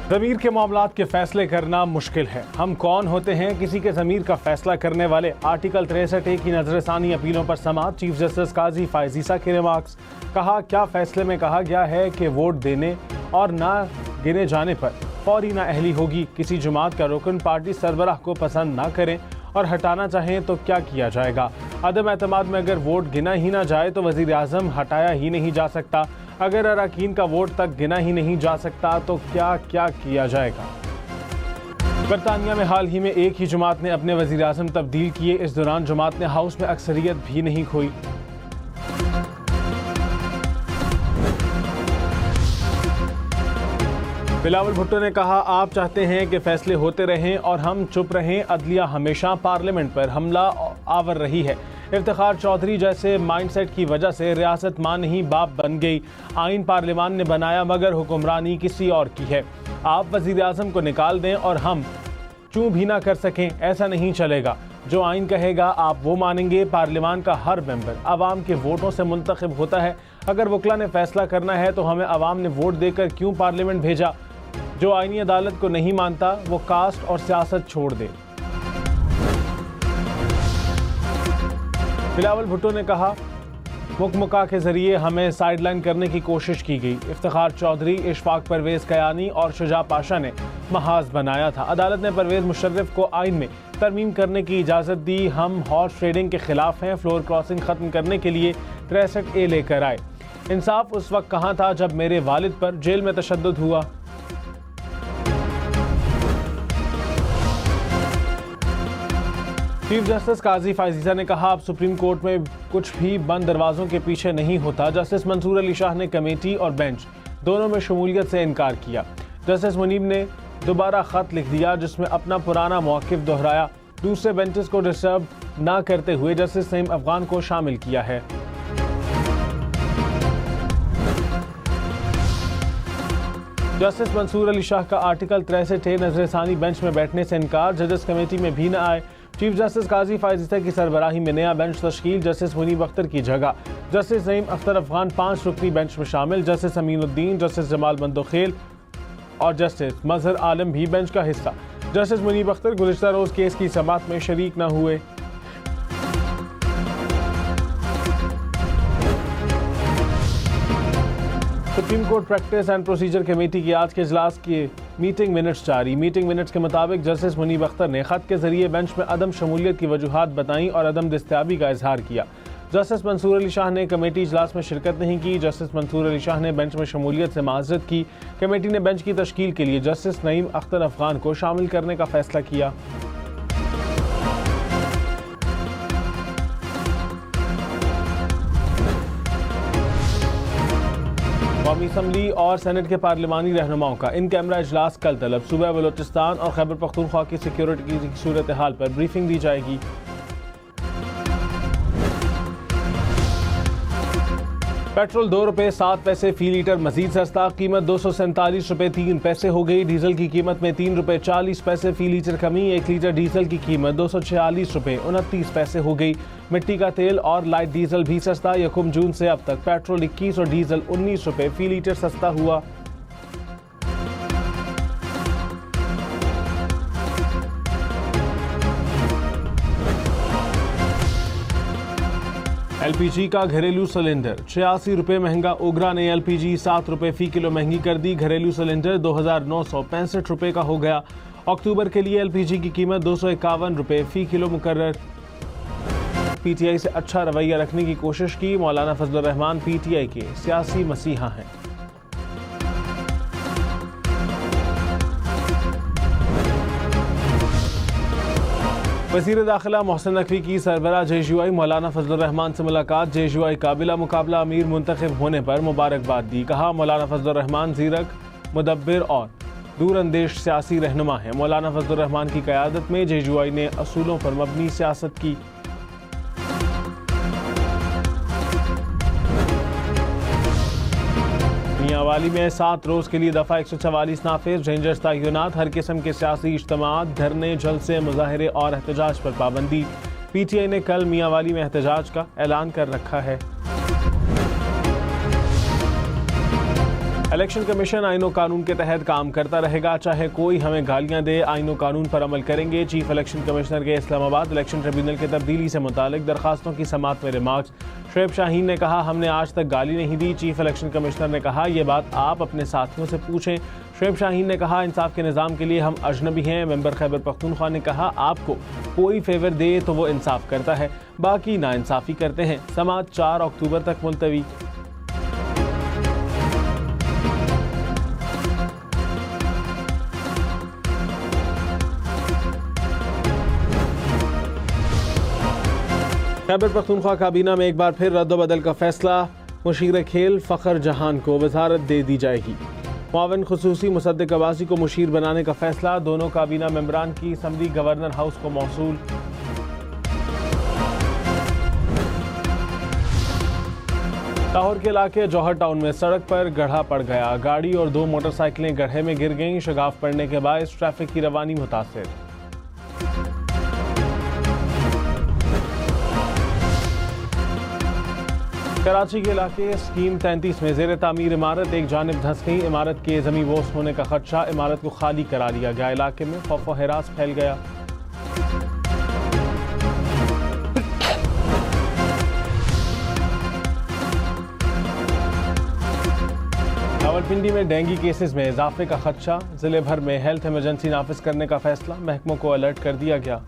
ज़मीर के मामलात के फैसले करना मुश्किल है। हम कौन होते हैं किसी के ज़मीर का फैसला करने वाले। आर्टिकल 63A की नजरसानी अपीलों पर समाअत। चीफ जस्टिस काजी फायज ईसा के रिमार्क्स। कहा, क्या फैसले में कहा गया है कि वोट देने और ना गिने जाने पर फौरी नाअहली होगी। किसी जमात का रुकन पार्टी सरबराह को पसंद ना करें और हटाना चाहें तो क्या किया जाएगा। अदम एतमाद में अगर वोट गिना ही ना जाए तो वज़ीर आज़म हटाया ही नहीं जा सकता। अगर अरकान का वोट तक गिना ही नहीं जा सकता तो क्या क्या किया जाएगा। बरतानिया में हाल ही में एक ही जमात ने अपने वज़ीर आज़म तब्दील किए। इस दौरान जमात ने हाउस में अक्सरियत भी नहीं खोई। बिलावल भुट्टो ने कहा, आप चाहते हैं कि फैसले होते रहें और हम चुप रहें। अदलिया हमेशा पार्लियामेंट पर हमला आवर रही है। इफ्तिखार चौधरी जैसे माइंडसेट की वजह से रियासत मां नहीं बाप बन गई। आइन पार्लियामान ने बनाया मगर हुक्मरानी किसी और की है। आप वज़ीर आज़म को निकाल दें और हम चूं भी ना कर सकें, ऐसा नहीं चलेगा। जो आइन कहेगा आप वो मानेंगे। पार्लियामान का हर मेंबर अवाम के वोटों से मुंतखब होता है। अगर वकला ने फैसला करना है तो हमें अवाम ने वोट देकर क्यों पार्लियामेंट भेजा। जो आईनी अदालत को नहीं मानता वो कास्ट और सियासत छोड़ दे। बिलावल भुट्टो ने कहा, मुकमुका के जरिए हमें साइडलाइन करने की कोशिश की गई। इफ्तिखार चौधरी, इशफाक परवेज कयानी और शुजा पाशा ने महाज बनाया था। अदालत ने परवेज मुशर्रफ को आइन में तरमीम करने की इजाज़त दी। हम हॉर्स ट्रेडिंग के खिलाफ हैं। फ्लोर क्रॉसिंग ख़त्म करने के लिए 63A लेकर आए। इंसाफ उस वक्त कहाँ था जब मेरे वालिद पर जेल में तशद्दुद हुआ। चीफ जस्टिस काजी फायज ईसा ने कहा, अब सुप्रीम कोर्ट में कुछ भी बंद दरवाजों के पीछे नहीं होता। जस्टिस मंसूर अली शाह ने कमेटी और बेंच दोनों में शमूलियत से इनकार किया। जस्टिस मुनीब ने दोबारा खत लिख दिया जिसमें अपना पुराना मौक़िफ़ दोहराया। दूसरे बेंचेस को डिस्टर्ब ना करते हुए जस्टिस नईम अफगान को शामिल किया है। जस्टिस मंसूर अली शाह का आर्टिकल 63A नजरसानी बेंच में बैठने से इनकार। जजेस कमेटी में भी न आए। चीफ जस्टिस काजी फायज ईसा की सरबराही में नया बेंच तश्कील। जस्टिस मुनीब अख्तर की जगह जस्टिस नईम अख्तर अफगान 5 रुकनी बेंच में शामिल। जस्टिस अमीनुद्दीन, जस्टिस जमाल बंदोखेल और जस्टिस मजहर आलम भी बेंच का हिस्सा। जस्टिस मुनीब अख्तर गुज़िश्ता रोज केस की समाअत में शरीक न हुए। Supreme court practice and procedure committee की आज के इजलास की मीटिंग मिनट्स जारी। मीटिंग मिनट्स के मुताबिक जस्टिस मुनीब अख्तर ने खत के जरिए बेंच में अदम शमूलियत की वजूहात बताई और अदम दस्तयाबी का इजहार किया। जस्टिस मंसूर अली शाह ने कमेटी इजलास में शिरकत नहीं की। जस्टिस मंसूर अली शाह ने बेंच में शमूलियत से माजरत की। कमेटी ने बेंच की तश्कील के लिए जस्टिस नईम अख्तर अफगान को शामिल करने का फैसला किया। कौमी असम्बली और सेनेट के पार्लिमानी रहनुमाओं का इन कैमरा इजलास कल तलब। सूबा बलोचिस्तान और खैबर पख्तूनख्वा की सिक्योरिटी की सूरत हाल पर ब्रीफिंग दी जाएगी। पेट्रोल 2 रुपये 7 पैसे फी लीटर मजीद सस्ता। कीमत 247 रुपये 3 पैसे हो गई। डीजल की कीमत में 3 रुपये 40 पैसे फी लीटर कमी। 1 लीटर डीजल की कीमत 246 रुपये 29 पैसे हो गई। मिट्टी का तेल और लाइट डीजल भी सस्ता। 1 जून से अब तक पेट्रोल 21 और डीजल 19 रुपये फी लीटर सस्ता हुआ। एलपीजी का घरेलू सिलेंडर 86 रुपये महंगा। ओगरा ने एलपीजी 7 रुपये फी किलो महंगी कर दी। घरेलू सिलेंडर 2965 रुपये का हो गया। अक्टूबर के लिए एलपीजी की कीमत 251 रुपये फी किलो मुकर्रर। पीटीआई से अच्छा रवैया रखने की कोशिश की। मौलाना फजलुर रहमान पीटीआई के सियासी मसीहा हैं। वज़ीर दाखिला मोहसिन नकवी की सरबराह JUI मौलाना फजलुर रहमान से मुलाकात। JUI का बिला मुकाबला अमीर मुंतखब होने पर मुबारकबाद दी। कहा, मौलाना फजलुर रहमान ज़ीरक, मुदब्बिर और दूरअंदेश सियासी रहनुमा है। मौलाना फजलुर रहमान की क़यादत में JUI ने असूलों पर मबनी सियासत की। मियांवाली में 7 रोज के लिए दफा 144 नाफिज। रेंजर्स तयनात। हर किस्म के सियासी इज्तिमात, धरने, जलसे, मुजाहरे और एहतजाज पर पाबंदी। पीटीआई ने कल मियांवाली में एहतजाज का ऐलान कर रखा है। इलेक्शन कमीशन आईन और कानून के तहत काम करता रहेगा, चाहे कोई हमें गालियां दे, आईन और कानून पर अमल करेंगे। चीफ इलेक्शन कमिश्नर के इस्लामाबाद इलेक्शन ट्रिब्यूनल के तब्दीली से मुतालिक दरखास्तों की समाअत में रिमार्क्स। शुएब शाहीन ने कहा, हमने आज तक गाली नहीं दी। चीफ इलेक्शन कमिश्नर ने कहा, यह बात आप अपने साथियों से पूछें। शुएब शाहीन ने कहा, इंसाफ के निज़ाम के लिए हम अजनबी हैं। मेंबर खैबर पख्तूनख्वा ने कहा, आपको कोई फेवर दे तो वो इंसाफ करता है, बाकी नाइंसाफ़ी करते हैं। समाअत 4 अक्टूबर तक मुलतवी। खैबर पख्तूनख्वा काबीना में एक बार फिर रद्द-ओ-बदल का फैसला। मुशीर खेल फ़खर जहान को वजारत दे दी जाएगी। मुआविन खुसूसी मुसद्दिक अब्बासी को मुशीर बनाने का फैसला। दोनों काबीना मेंबरान की समरी गवर्नर हाउस को मौसूल। लाहौर के इलाके जौहर टाउन में सड़क पर गड्ढा पड़ गया। गाड़ी और 2 मोटरसाइकिलें गड्ढे में गिर गईं। शगाफ पड़ने के बायस ट्रैफिक की रवानी मुतासिर। कराची के इलाके स्कीम 33 में ज़ेर तामीर इमारत एक जानिब धंस गई। इमारत के ज़मीन बोस होने का खदशा, इमारत को खाली करा लिया गया। इलाके में खौफ व हिरास फैल गया। रावलपिंडी में डेंगू केसेस में इजाफे का खदशा। जिले भर में हेल्थ इमरजेंसी नाफिज करने का फैसला। महकमों को अलर्ट कर दिया गया।